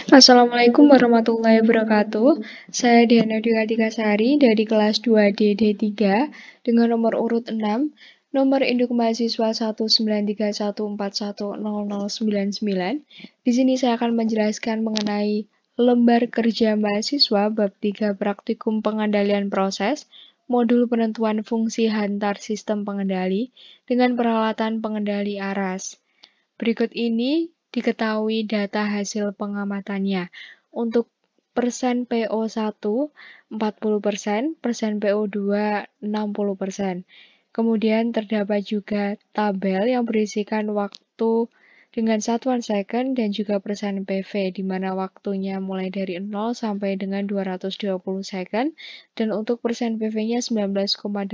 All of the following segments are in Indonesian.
Assalamualaikum warahmatullahi wabarakatuh. Saya Diana Dwi Sari dari kelas 2D D3 dengan nomor urut 6, nomor induk mahasiswa 19314100099. Di sini saya akan menjelaskan mengenai lembar kerja mahasiswa bab 3 praktikum pengendalian proses, modul penentuan fungsi hantar sistem pengendali dengan peralatan pengendali aras. Berikut ini diketahui data hasil pengamatannya. Untuk persen PO1 40%, persen PO2 60%. Kemudian terdapat juga tabel yang berisikan waktu dengan satuan second dan juga persen PV, di mana waktunya mulai dari 0 sampai dengan 220 second, dan untuk persen PV-nya 19,84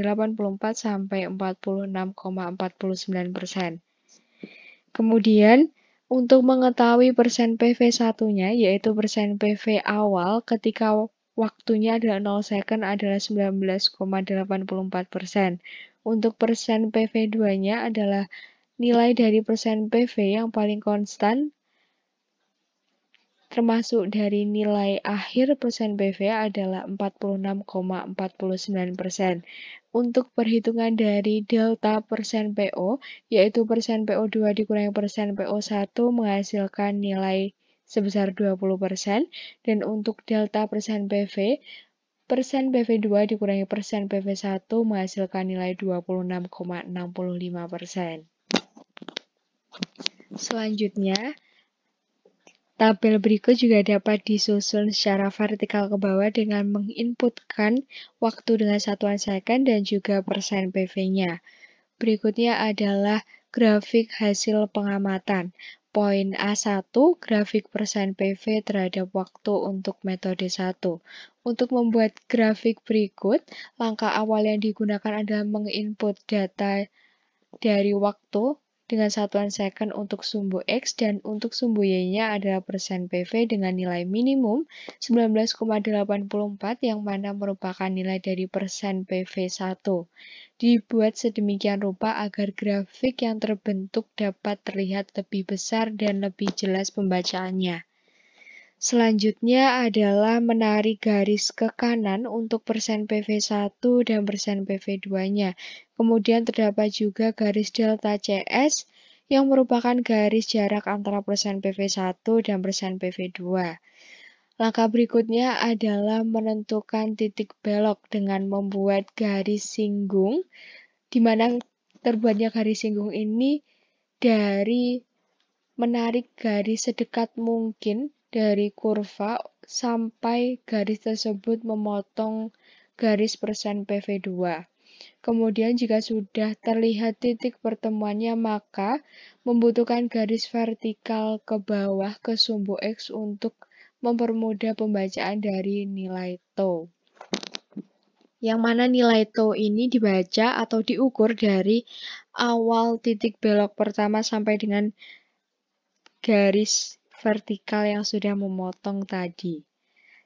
sampai 46,49%. Kemudian, untuk mengetahui persen PV1-nya, yaitu persen PV awal ketika waktunya adalah 0 second adalah 19,84%. Untuk persen PV2-nya adalah nilai dari persen PV yang paling konstan, termasuk dari nilai akhir persen PV adalah 46,49%. Untuk perhitungan dari delta persen PO, yaitu persen PO2 dikurangi persen PO1 menghasilkan nilai sebesar 20%, dan untuk delta persen PV, persen PV2 dikurangi persen PV1 menghasilkan nilai 26,65%. Selanjutnya, tabel berikut juga dapat disusun secara vertikal ke bawah dengan menginputkan waktu dengan satuan second dan juga persen PV-nya. Berikutnya adalah grafik hasil pengamatan. Poin A1, grafik persen PV terhadap waktu untuk metode 1. Untuk membuat grafik berikut, langkah awal yang digunakan adalah menginput data dari waktu dengan satuan second untuk sumbu X dan untuk sumbu Y-nya adalah persen PV dengan nilai minimum 19,84 yang mana merupakan nilai dari persen PV1. Dibuat sedemikian rupa agar grafik yang terbentuk dapat terlihat lebih besar dan lebih jelas pembacaannya. Selanjutnya adalah menarik garis ke kanan untuk persen PV1 dan persen PV2-nya. Kemudian terdapat juga garis delta CS yang merupakan garis jarak antara persen PV1 dan persen PV2. Langkah berikutnya adalah menentukan titik belok dengan membuat garis singgung, di mana terbuatnya garis singgung ini dari menarik garis sedekat mungkin dari kurva sampai garis tersebut memotong garis persen PV2. Kemudian jika sudah terlihat titik pertemuannya, maka membutuhkan garis vertikal ke bawah ke sumbu X untuk mempermudah pembacaan dari nilai tau. Yang mana nilai tau ini dibaca atau diukur dari awal titik belok pertama sampai dengan garis vertikal yang sudah memotong tadi.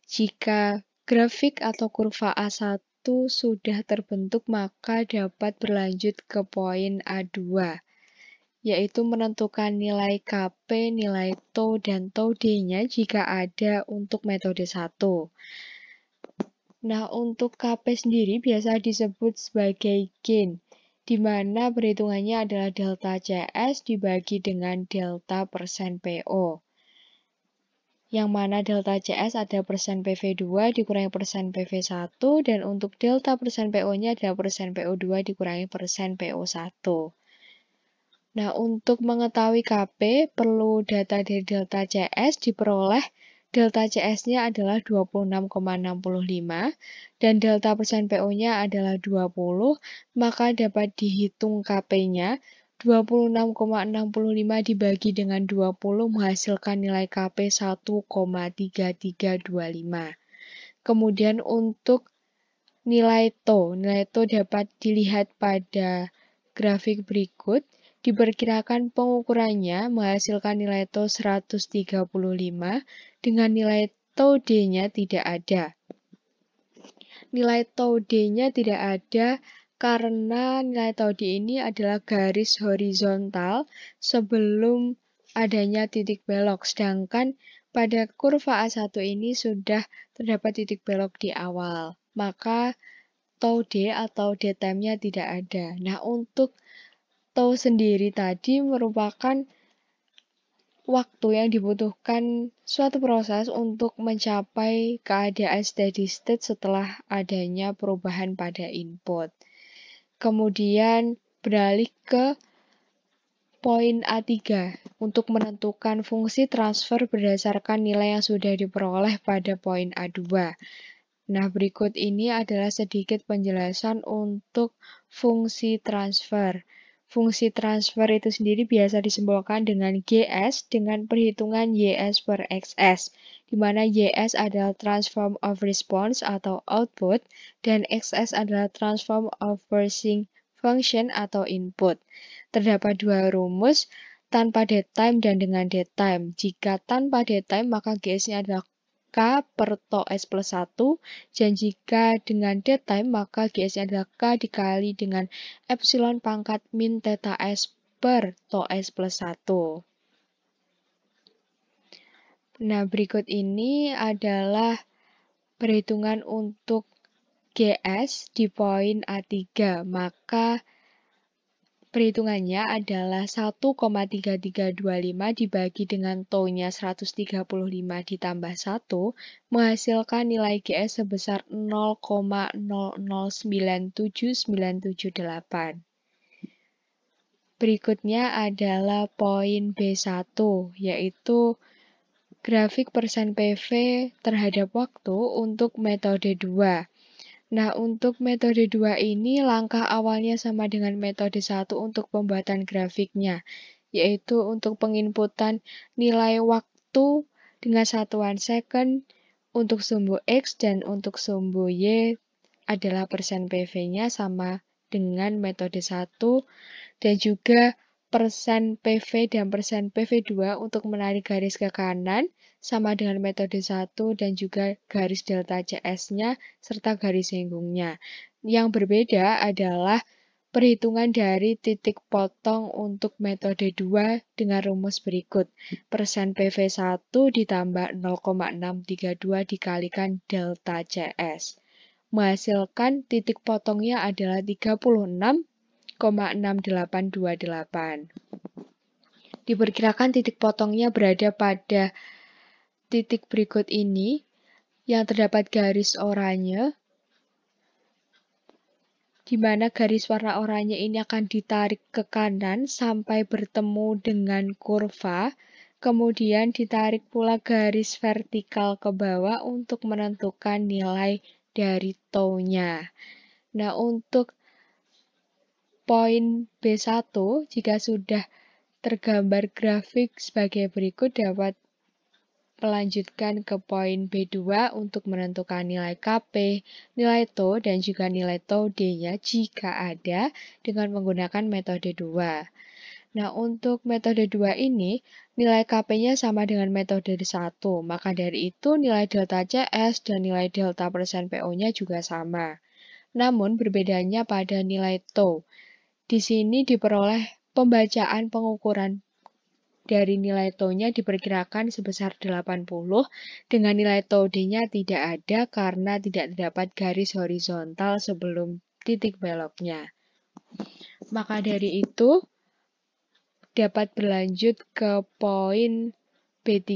Jika grafik atau kurva A1 sudah terbentuk, maka dapat berlanjut ke poin A2, yaitu menentukan nilai KP, nilai tau, dan tau D-nya jika ada untuk metode 1. Nah, untuk KP sendiri biasa disebut sebagai gain, di mana perhitungannya adalah delta CS dibagi dengan delta persen PO. Yang mana delta CS ada persen PV2 dikurangi persen PV1, dan untuk delta persen PO-nya adalah persen PO2 dikurangi persen PO1. Nah, untuk mengetahui KP, perlu data dari delta CS diperoleh. Delta CS-nya adalah 26,65 dan delta persen PO-nya adalah 20, maka dapat dihitung KP-nya. 26,65 dibagi dengan 20 menghasilkan nilai KP 1,3325. Kemudian untuk nilai tau dapat dilihat pada grafik berikut. Diperkirakan pengukurannya menghasilkan nilai tau 135 dengan nilai tau D-nya tidak ada. Nilai tau D-nya tidak ada karena nilai tau D ini adalah garis horizontal sebelum adanya titik belok, sedangkan Pada kurva A1 ini sudah terdapat titik belok di awal, maka tau D atau D time-nya tidak ada. Nah, untuk tau sendiri tadi merupakan waktu yang dibutuhkan suatu proses untuk mencapai keadaan steady state setelah adanya perubahan pada input. Kemudian beralih ke poin A3 untuk menentukan fungsi transfer berdasarkan nilai yang sudah diperoleh pada poin A2. Nah, berikut ini adalah sedikit penjelasan untuk fungsi transfer. Fungsi transfer itu sendiri biasa disimbolkan dengan GS dengan perhitungan YS per XS, di mana YS adalah transform of response atau output, dan XS adalah transform of forcing function atau input. Terdapat dua rumus, tanpa dead time dan dengan dead time. Jika tanpa dead time, maka GS-nya adalah K per tau S plus 1, dan jika dengan dead time, maka GS-nya adalah K dikali dengan epsilon pangkat min theta S per tau S plus 1. Nah, berikut ini adalah perhitungan untuk GS di poin A3, maka perhitungannya adalah 1,3325 dibagi dengan tau-nya 135 ditambah 1, menghasilkan nilai GS sebesar 0,00979778. Berikutnya adalah poin B1, yaitu grafik persen PV terhadap waktu untuk metode 2. Nah, untuk metode 2 ini langkah awalnya sama dengan metode 1 untuk pembuatan grafiknya, yaitu untuk penginputan nilai waktu dengan satuan second untuk sumbu X dan untuk sumbu Y adalah persen PV-nya sama dengan metode 1 dan juga persen PV dan persen PV2 untuk menarik garis ke kanan sama dengan metode 1 dan juga garis delta CS-nya serta garis singgungnya. Yang berbeda adalah perhitungan dari titik potong untuk metode 2 dengan rumus berikut. Persen PV1 ditambah 0,632 dikalikan delta CS. Menghasilkan titik potongnya adalah 36,6828. Diperkirakan titik potongnya berada pada titik berikut ini, yang terdapat garis oranye, di mana garis warna oranye ini akan ditarik ke kanan sampai bertemu dengan kurva, kemudian ditarik pula garis vertikal ke bawah untuk menentukan nilai dari tau-nya. Nah, untuk poin B1, jika sudah tergambar grafik sebagai berikut, dapat melanjutkan ke poin B2 untuk menentukan nilai KP, nilai tau, dan juga nilai tau D-nya jika ada dengan menggunakan metode 2. Nah, untuk metode 2 ini, nilai KP-nya sama dengan metode 1, maka dari itu nilai delta CS dan nilai delta persen PO-nya juga sama. Namun, berbedanya pada nilai tau. Di sini diperoleh pembacaan pengukuran dari nilai tau-nya diperkirakan sebesar 80, dengan nilai tau D-nya tidak ada karena tidak terdapat garis horizontal sebelum titik beloknya. Maka dari itu, dapat berlanjut ke poin B3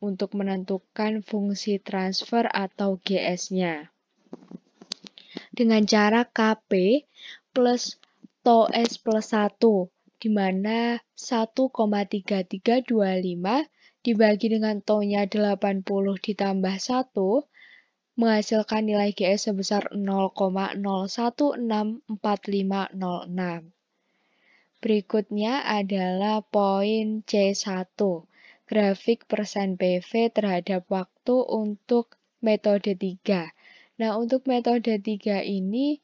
untuk menentukan fungsi transfer atau GS-nya. Dengan cara KP plus tau S plus 1, di mana 1,3325 dibagi dengan tau-nya 80 ditambah 1, menghasilkan nilai GS sebesar 0,0164506. Berikutnya adalah poin C1, grafik persen PV terhadap waktu untuk metode 3. Nah, untuk metode 3 ini,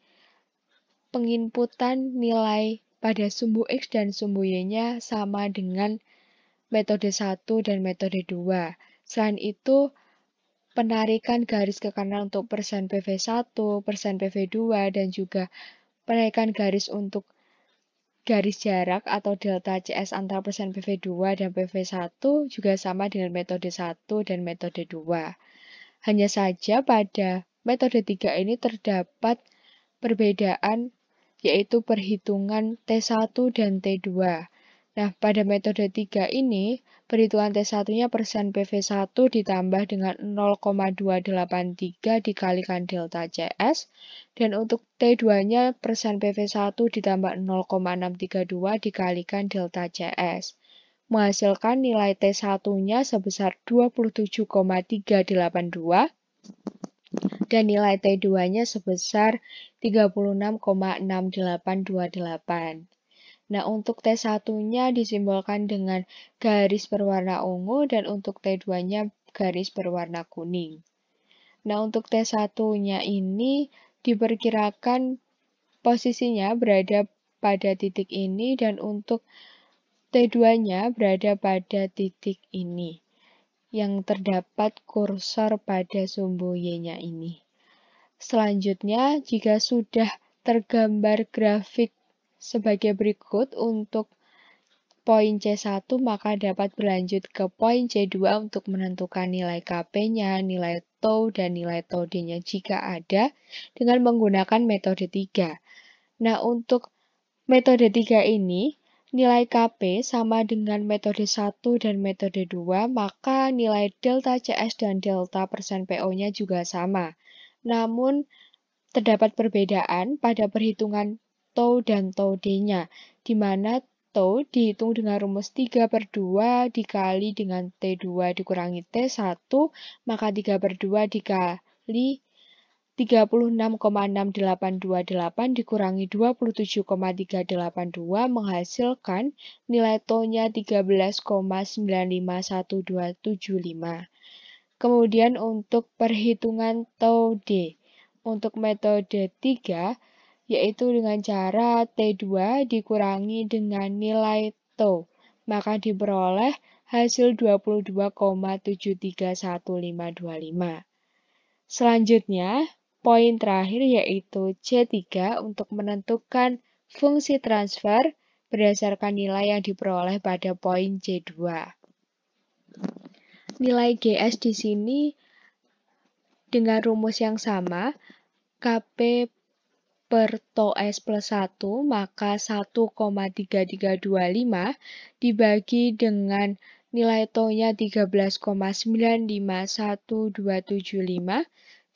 penginputan nilai pada sumbu X dan sumbu Y-nya sama dengan metode 1 dan metode 2. Selain itu, penarikan garis ke kanan untuk persen PV1, persen PV2, dan juga penarikan garis untuk garis jarak atau delta CS antara persen PV2 dan PV1 juga sama dengan metode 1 dan metode 2. Hanya saja pada metode 3 ini terdapat perbedaan, yaitu perhitungan T1 dan T2. Nah, pada metode 3 ini, perhitungan T1-nya persen PV1 ditambah dengan 0,283 dikalikan delta CS, dan untuk T2-nya persen PV1 ditambah 0,632 dikalikan delta CS, menghasilkan nilai T1-nya sebesar 27,382 dan nilai T2-nya sebesar 36,6828. Nah, untuk T1-nya disimbolkan dengan garis berwarna ungu dan untuk T2-nya garis berwarna kuning. Nah, untuk T1-nya ini diperkirakan posisinya berada pada titik ini dan untuk T2-nya berada pada titik ini yang terdapat kursor pada sumbu Y-nya ini. Selanjutnya, jika sudah tergambar grafik sebagai berikut untuk poin C1, maka dapat berlanjut ke poin C2 untuk menentukan nilai Kp-nya, nilai tau, dan nilai tau D-nya jika ada dengan menggunakan metode 3. Nah, untuk metode 3 ini, nilai Kp sama dengan metode 1 dan metode 2, maka nilai delta CS dan delta persen PO-nya juga sama. Namun, terdapat perbedaan pada perhitungan tau dan tau D-nya, di mana tau dihitung dengan rumus 3/2 dikali dengan T2 dikurangi T1, maka 3/2 dikali 36,6828 dikurangi 27,382 menghasilkan nilai tau-nya 13,951275. Kemudian untuk perhitungan tau D, untuk metode 3, yaitu dengan cara T2 dikurangi dengan nilai tau, maka diperoleh hasil 22,731525. Selanjutnya, poin terakhir yaitu C3 untuk menentukan fungsi transfer berdasarkan nilai yang diperoleh pada poin C2. Nilai GS di sini dengan rumus yang sama, Kp per tau S plus 1, maka 1,3325 dibagi dengan nilai tau-nya 13,951275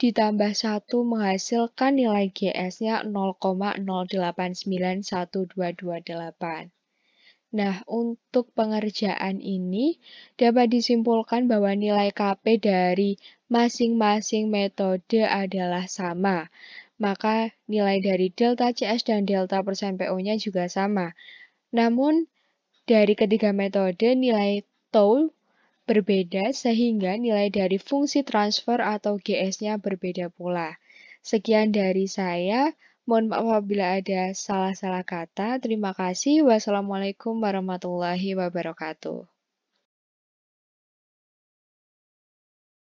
ditambah 1 menghasilkan nilai GS-nya 0,08912228. Nah, untuk pengerjaan ini dapat disimpulkan bahwa nilai Kp dari masing-masing metode adalah sama. Maka nilai dari delta CS dan delta persen PO-nya juga sama. Namun, dari ketiga metode nilai tau berbeda sehingga nilai dari fungsi transfer atau GS-nya berbeda pula. Sekian dari saya. Mohon maaf apabila ada salah-salah kata. Terima kasih. Wassalamualaikum warahmatullahi wabarakatuh.